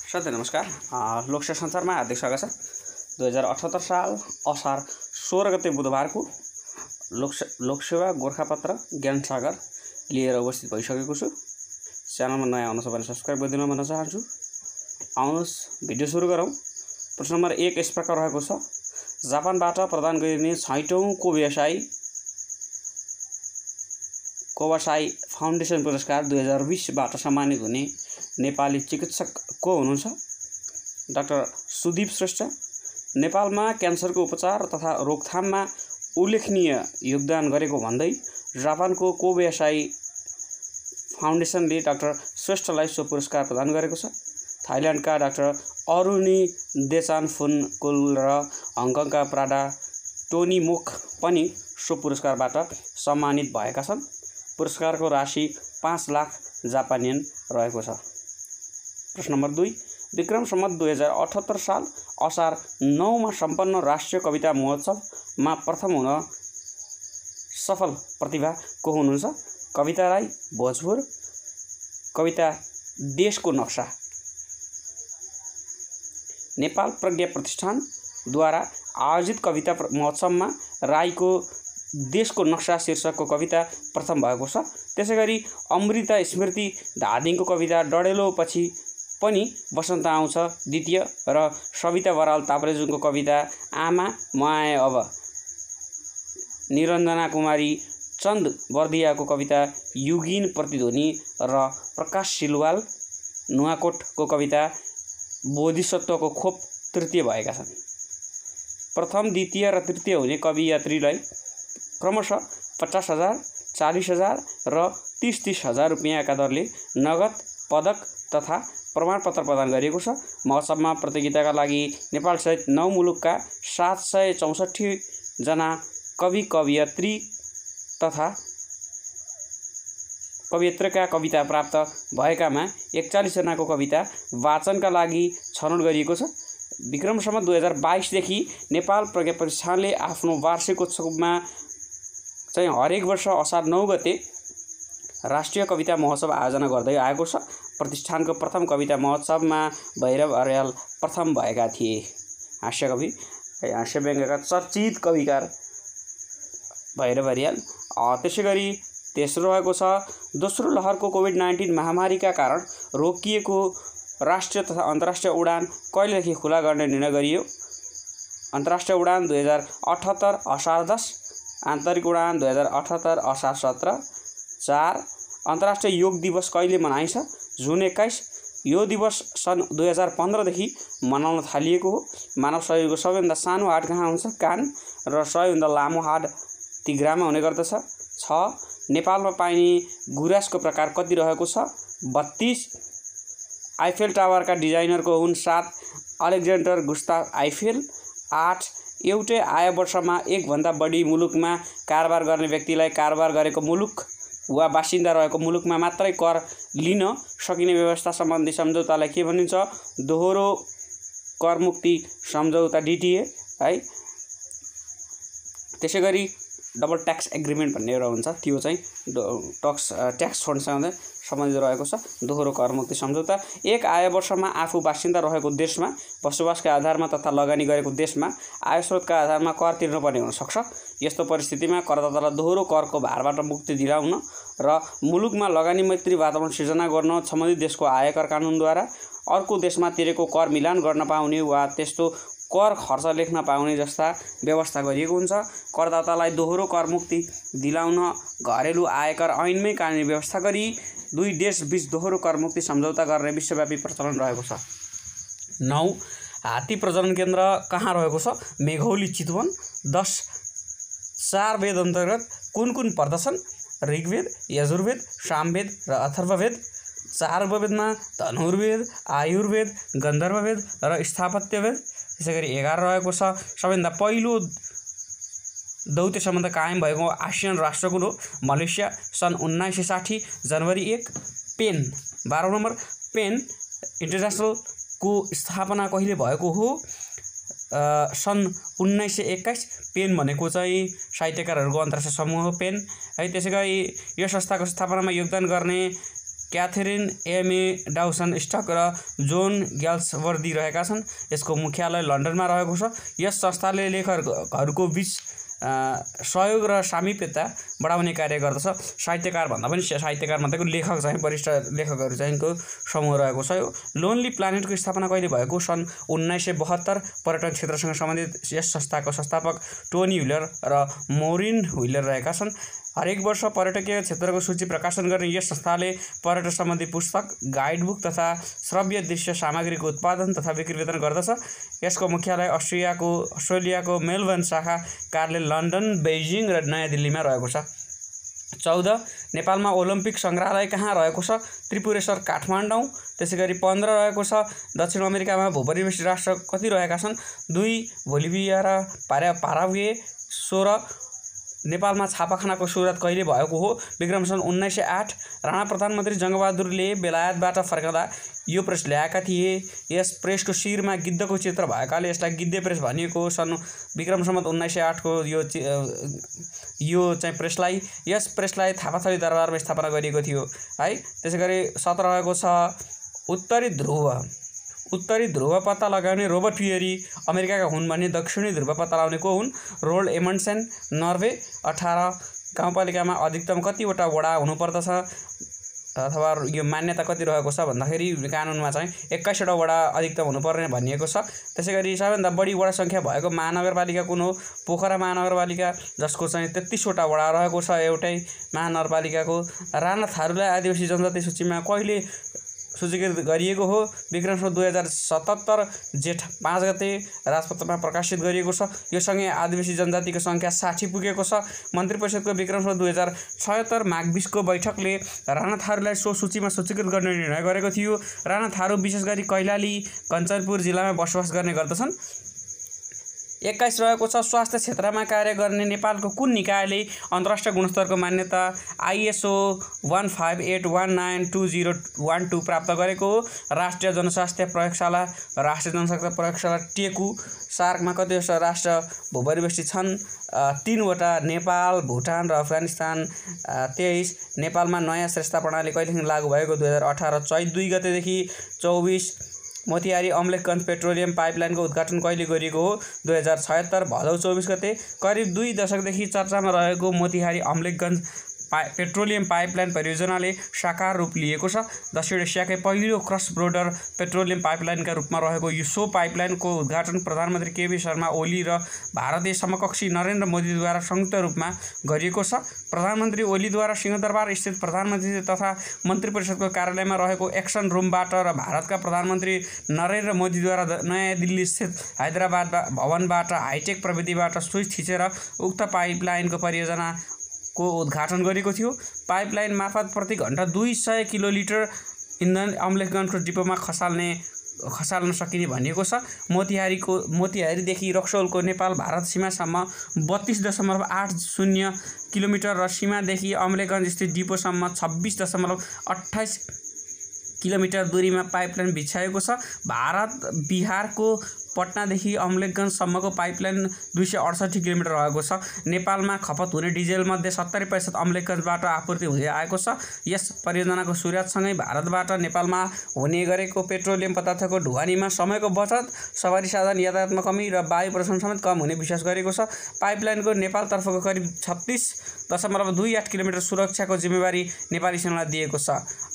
साथै नमस्कार। लोकसेवा संसारमा हार्दिक स्वागत छ। 2078 साल असार 16 गते बुधबारको लोकसेवा गोरखापत्र ज्ञान सागर लिएर उपस्थित भइसकेको छु। च्यानलमा नयाँ हुनुहुन्छ भने सब्स्क्राइब गरिदिनु भन्न चाहन्छु। आउनुहोस् भिडियो सुरु गरौँ। प्रश्न नम्बर 1 यस प्रकार रहेको छ। जापानबाट प्रदान गरिने 6औं कोवासाई फाउन्डेसन पुरस्कार 2020 बाट सम्मानित हुने नेपाली चिकित्सक को हुनुहुन्छ? डाक्टर सुदीप श्रेष्ठ। नेपालमा क्यान्सरको उपचार तथा रोकथाममा उल्लेखनीय योगदान गरेको भन्दै जापानको कोवासाई फाउन्डेसनले डाक्टर श्रेष्ठलाई सो पुरस्कार प्रदान गरेको छ। थाइल्यान्डका डाक्टर अरुणी देचानफुनकुल र हङकङका प्राडा टोनी मोक पनि सो पुरस्कारबाट सम्मानित भएका छन्। पुरस्कारको राशि 5 लाख जापानियन रहेको छ। प्रश्न नम्बर 2 विक्रम सम्वत 2078 साल असार 9 मा सम्पन्न राष्ट्रिय कविता महोत्सवमा प्रथम हुन सफल प्रतिभा को हुनुहुन्छ? कविता राई, भोजपुर। कविता देशको नक्सा। नेपाल प्रज्ञा प्रतिष्ठानद्वारा आयोजित कविता महोत्सवमा राईको देशको नक्सा शीर्षकको कविता प्रथम भएको छ। त्यसैगरी अमृता स्मृति धादिङको कविता डडेलो पछि पनि बसन्त आउँछ द्वितीय र सविता बराल ताप्लेजुङको कविता आमा माया अब, निरञ्जना कुमारी चन्द बर्दियाको कविता युगिन प्रतिध्वनि र प्रकाश सिलवाल नुवाकोटको कविता बोधिसत्वको खोप तृतीय भएका छन्। प्रथम, द्वितीय र तृतीय हुने कवि यात्रीलाई क्रमशः 50,000, 40,000 र 30,000 रुपियाँका दरले नगद पदक तथा प्रमाणपत्र प्रदान गरिएको छ। महोत्सवमा प्रतियोगिताका लागि नेपालसहित 9 मुलुकका 764 जना कवि कवयित्री तथा कवयित्रीका कविता प्राप्त भएकामा 41 जनाको कविता वाचनका लागि छनौट गरिएको छ। विक्रम सम्वत 2022 देखि नेपाल प्रज्ञा प्रतिष्ठानले आफ्नो वार्षिकोत्सवमा चाहिँ हरेक वर्ष असार 9 गते राष्ट्रिय कविता महोत्सव आयोजना गर्दै आएको छ। प्रतिष्ठानको प्रथम कविता महोत्सवमा भैरव अर्याल प्रथम भएका थिए। हास्यकवि, हास्य व्यङ्ग्यका चर्चित कविकार भैरव अर्याल। त्यसैगरी तेस्रो रहेको छ। दोस्रो लहरको कोभिड-19 महामारीका कारण रोकिएको राष्ट्रिय तथा अन्तर्राष्ट्रिय उडान कहिलेदेखि खुला गर्ने निर्णय गरियो? अन्तर्राष्ट्रिय उडान 2078 असार 10, आन्तरिक उडान 2078 असार 17। 4 अन्तर्राष्ट्रिय योग दिवस कहिले मनाइन्छ? जुन 21। यो दिवस सन् 2015 देखि मनाउन थालिएको हो। मानव शरीरको सबैभन्दा सानो हाड कहाँ हुन्छ? कान। र सबैभन्दा लामो हाड तिघ्रामा हुने गर्दछ। 6 नेपालमा पाइने गुराँसको प्रकार कति रहेको छ? 32। आइफेल टावरका डिजाइनरको हुन्? 7 अलेक्जेन्डर गुस्ताव आइफेल। 8 एउटै आय वर्षमा एकभन्दा बढी मुलुकमा कारोबार गर्ने व्यक्तिलाई कारोबार गरेको मुलुक वा बासिन्दा रहेको मुलुकमा मात्रै कर लिन सकिने व्यवस्था सम्बन्धी सम्झौतालाई के भनिन्छ? दोहोरो करमुक्ति सम्झौता DTA है। त्यसैगरी डबल ट्याक्स एग्रिमेन्ट भन्ने एउटा हुन्छ, त्यो चाहिँ ट्याक्स छोड्नसँग सम्बन्धित रहेको छ। दोहोरो करमुक्ति सम्झौता। एक आय वर्षमा आफू बासिन्दा रहेको देशमा बसोबासका आधारमा तथा लगानी गरेको देशमा आय स्रोतका आधारमा कर तिर्नुपर्ने हुन सक्छ। यस्तो परिस्थितिमा करदातालाई दोहोरो करको भारबाट मुक्ति दिलाउन र मुलुकमा लगानी मैत्री वातावरण सिर्जना गर्न सम्बन्धित देशको आयकर कानुनद्वारा अर्को देशमा तिरेको कर मिलान गर्न पाउने वा त्यस्तो कर खर्च लेख्न पाउने जस्ता व्यवस्था गरिएको हुन्छ। करदातालाई दोहोरो करमुक्ति दिलाउन घरेलु आयकर ऐनमै कानुनी व्यवस्था गरी दुई देशबीच दोहोरो करमुक्ति सम्झौता गर्ने विश्वव्यापी प्रचलन रहेको छ। 9 हात्ती प्रजनन केन्द्र कहाँ रहेको छ? मेघौली, चितवन। 10 4 वेद अन्तर्गत कुन कुन पर्दछन्? ऋग्वेद, यजुर्वेद, सामवेद र अथर्ववेद। 4 उपवेदमा धनुर्वेद, आयुर्वेद, गन्धर्ववेद र स्थापत्यवेद। त्यसैगरी 11 रहेको छ। सबैभन्दा पहिलो दौत्य सम्बन्ध कायम भएको आसियान राष्ट्र कुन हो? मलेसिया। सन् 1960 जनवरी 1। Pen 12 number. पेन इन्टरनेसनलको स्थापना कहिले भएको हो? सन् 1921। पेन भनेको चाहिँ साहित्यकारहरूको अन्तर्राष्ट्रिय समूह हो पेन है। त्यसैगरी यो संस्थाको स्थापनामा योगदान गर्ने क्याथरिन एमए डाउसन स्टक र जोन ग्याल्सवर्दी रहेका छन्। यसको मुख्यालय लन्डनमा रहेको छ। यस संस्थाले लेखकहरूको बीच सहयोग र सामिप्यता बढाउने कार्य गर्दछ। साहित्यकार भन्दा पनि साहित्यकार भनेको लेखक चाहिँ वरिष्ठ लेखकहरू चाहिँको समूह रहेको छ। यो लोनली प्लानेटको स्थापना कहिले भएको? सन् 1972। पर्यटन क्षेत्रसँग सम्बन्धित यस संस्थाको संस्थापक टोनी व्हिलर र मौरिन व्हिलर रहेका छन्। हरेक वर्ष पर्यटकीय क्षेत्रको सूची प्रकाशन गर्ने यस संस्थाले पर्यटन सम्बन्धी पुस्तक, गाइडबुक तथा श्रव्य दृश्य सामग्रीको उत्पादन तथा बिक्री वितरण गर्दछ। यसको मुख्यालय अस्ट्रेलियाको मेलबर्न शाखा कार्यालय लन्डन, बेइजिङ र नयाँ दिल्लीमा रहेको छ। 14 नेपालमा ओलम्पिक सङ्ग्रहालय कहाँ रहेको छ? त्रिपुरेश्वर काठमाडौँ। त्यसैगरी 15 रहेको छ दक्षिण अमेरिकामा भूपरिवेशी राष्ट्र कति रहेका छन्? 2 बोलिभिया र पाराग्वे। 16 नेपालमा छापाखानाको सुरुवात कहिले भएको हो? विक्रम सन् 1908। राणा प्रधानमन्त्री जङ्गबहादुरले बेलायतबाट फर्कँदा यो प्रेस ल्याएका थिए। यस प्रेसको शिरमा गिद्धको चित्र भएकाले यसलाई गिद्धे प्रेस भनिएको हो। सन् विक्रम सम्वत 1908 को यो चाहिँ प्रेसलाई यस प्रेसलाई थापाथली दरबारमा स्थापना गरिएको थियो है। त्यसैगरी 17 रहेको छ उत्तरी ध्रुव पत्ता लगाउने रोबर्ट पियरी अमेरिकाका हुन् भने दक्षिणी ध्रुव पत्ता लगाउने को हुन्? Rolled एमन्डसेन, Norway. 18 गाउँपालिकामा अधिकतम कतिवटा वडा हुनुपर्दछ अथवा यो मान्यता कति रहेको छ भन्दाखेरि कानुनमा चाहिँ 21वटा वडा अधिकतम हुनुपर्ने भनिएको छ। त्यसैगरी सबैभन्दा बढी वडा सङ्ख्या भएको महानगरपालिका कुन हो? पोखरा महानगरपालिका, जसको चाहिँ 33वटा वडा रहेको छ एउटै महानगरपालिकाको। राणा थारूलाई आदिवासी जनजाति सूचीमा कहिले सूचीकृत गरिएको हो? विक्रम सन् 2077 जेठ 5 गते राजपत्रमा प्रकाशित गरिएको छ। यो सँगै आदिवासी जनजातिको सङ्ख्या 60 पुगेको छ। मन्त्री परिषदको विक्रम सन् 2076 माघ 20 को बैठकले राणा थारूलाई सो सूचीमा सूचीकृत गर्ने निर्णय गरेको थियो। राणा थारू विशेष गरी कैलाली, कञ्चनपुर जिल्लामा बसोबास गर्ने गर्दछन्। 21 रहेको छ स्वास्थ्य क्षेत्रमा कार्य गर्ने नेपालको कुन निकायले अन्तर्राष्ट्रिय गुणस्तरको मान्यता ISO 158192012 प्राप्त गरेको हो? राष्ट्रिय जनस्वास्थ्य प्रयोगशाला। राष्ट्रिय जनस्वास्थ्य प्रयोगशाला टेकु। सार्कमा कतिवटा राष्ट्र भूपरिवेशी छन्? 3वटा, नेपाल, भुटान र अफगानिस्तान। 23 नेपालमा नयाँ श्रेष्ठता प्रणाली कहिलेदेखि लागू भएको? 2018 चैत 2 गतेदेखि। 24 मोतिहारी अम्लेखगञ्ज पेट्रोलियम पाइपलाइनको उद्घाटन कहिले गरिएको हो? 2076 भदौ 24 गते। करिब 2 दशकदेखि चर्चामा रहेको मोतिहारी अम्लेखगञ्ज पेट्रोलियम पाइपलाइन परियोजनाले साकार रूप लिएको छ। दक्षिण एसियाकै पहिलो क्रस बोर्डर पेट्रोलियम पाइपलाइनका रूपमा रहेको यो पाइपलाइनको उद्घाटन प्रधानमन्त्री केपी शर्मा ओली र भारतीय समकक्षी नरेन्द्र मोदीद्वारा संयुक्त रूपमा गरिएको छ। प्रधानमन्त्री ओलीद्वारा सिंहदरबार स्थित प्रधानमन्त्री तथा मन्त्री परिषदको कार्यालयमा रहेको एक्सन रुमबाट र भारतका प्रधानमन्त्री नरेन्द्र मोदीद्वारा नयाँ दिल्ली स्थित हैदराबाद भवनबाट हाइटेक प्रविधिबाट स्विच थिचेर उक्त पाइपलाइनको परियोजना को उद्घाटन गरेको थियो। पाइपलाइन मार्फत प्रति घण्टा 200 किलोलिटर इन्धन अम्लेखगञ्जको डिपोमा खसाल्न सकिने भनिएको छ। मोतिहारीदेखि रक्सौलको नेपाल भारत सीमासम्म 32.80 किलोमिटर र सीमादेखि अम्लेखगञ्ज स्थित डिपोसम्म 26.28 किलोमिटर दूरीमा पाइपलाइन बिछाएको छ। भारत बिहारको पटनादेखि अम्लेखगञ्जसम्मको पाइपलाइन 268 किलोमिटर रहेको छ। नेपालमा खपत हुने डिजेलमध्ये 70% अम्लेखगञ्जबाट आपूर्ति हुँदै आएको छ। यस परियोजनाको सुरुवातसँगै भारतबाट नेपालमा हुने गरेको पेट्रोलियम पदार्थको ढुवानीमा समयको बचत, सवारी साधन यातायातमा कमी र वायु प्रदूषण समेत कम हुने विश्वास गरेको छ। पाइपलाइनको नेपालतर्फको करिब 36.28 किलोमिटर सुरक्षाको जिम्मेवारी नेपाली सेनालाई दिएको छ।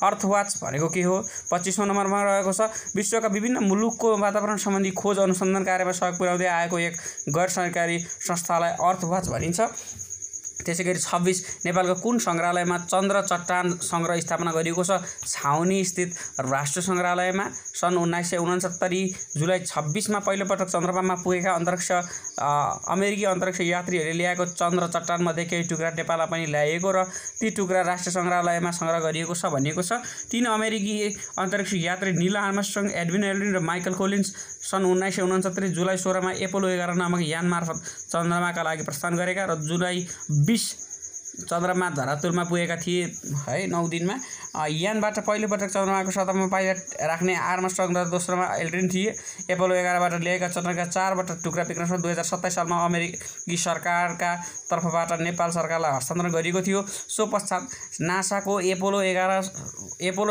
अर्थवाच भनेको के हो? 25औं नम्बरमा रहेको छ। विश्वका विभिन्न मुलुकको वातावरण सम्बन्धी खोज अनुसन्धान कार्यमा सहयोग पुर्याउँदै आएको एक गैर सरकारी संस्थालाई अर्थवाच भनिन्छ। त्यसैगरी 26 नेपालको कुन सङ्ग्रहालयमा चन्द्र चट्टान सङ्ग्रह स्थापना गरिएको छ? छाउनी स्थित राष्ट्रिय सङ्ग्रहालयमा। सन् 1969 जुलाई 26 पहिलोपटक चन्द्रमामा पुगेका अमेरिकी अन्तरिक्ष यात्रीहरूले ल्याएको चन्द्र चट्टानमध्ये केही टुक्रा नेपालमा पनि ल्याइएको र ती टुक्रा राष्ट्रिय सङ्ग्रहालयमा सङ्ग्रह गरिएको छ भनिएको छ। 3 अमेरिकी अन्तरिक्ष यात्री नील आर्मस्ट्रङ, एडविन एल्ड्रिन र माइकल कोलिन्स सन् 1969 जुलाई 16 एपोलो 11 नामक यान मार्फत चन्द्रमाका लागि प्रस्थान गरेका र जुलाई 20 चन्द्रमा धरातलमा पुगेका थिए है 9 दिनमा। यानबाट पहिलोपटक चन्द्रमाको सतहमा पाइलट राख्ने आर्मस्ट्रङ र दोस्रोमा एल्ड्रिन थिए। एपोलो 11बाट ल्याएका चन्द्रका 4वटा टुक्रा विक्रमसँग 2027 सालमा अमेरिकी सरकारका तर्फबाट नेपाल सरकारलाई हस्तान्तरण गरिएको थियो। सो पश्चात नासाको एपोलो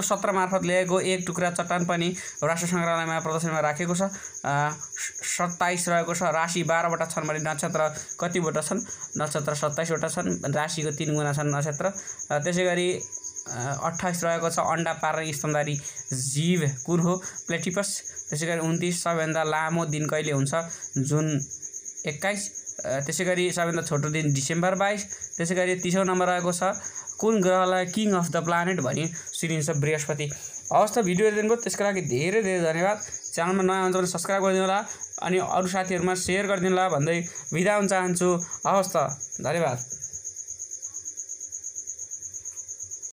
17 मार्फत ल्याएको एक टुक्रा चट्टान पनि राष्ट्रिय सङ्ग्रहालयमा प्रदर्शनीमा राखेको छ। 27 रहेको छ। राशि 12वटा छन् भने नक्षत्र कतिवटा छन्? नक्षत्र 27वटा छन्। राशिको 3 गुणा छन् नक्षत्र। त्यसै गरी 28 रहेको छ। अन्डा पार्ने स्तनधारी जीव कुन हो? प्लेटिपस। त्यसै गरी 29 सबैभन्दा लामो दिन कहिले हुन्छ? जुन 21। त्यसै गरी सबैभन्दा छोटो दिन डिसेम्बर 22। त्यसै गरी 30औं नम्बर रहेको छ। कुन ग्रहलाई किङ अफ द प्लानेट भनी सुनिन्छ? बृहस्पति। हवस् त भिडियो हेरिदिनुको त्यसको लागि धेरै धेरै धन्यवाद। च्यानलमा नयाँ हुन्छ भने सब्सक्राइब गरिदिनु होला अनि अरू साथीहरूमा सेयर गरिदिनु होला भन्दै बिदा हुन चाहन्छु। हवस् त, धन्यवाद।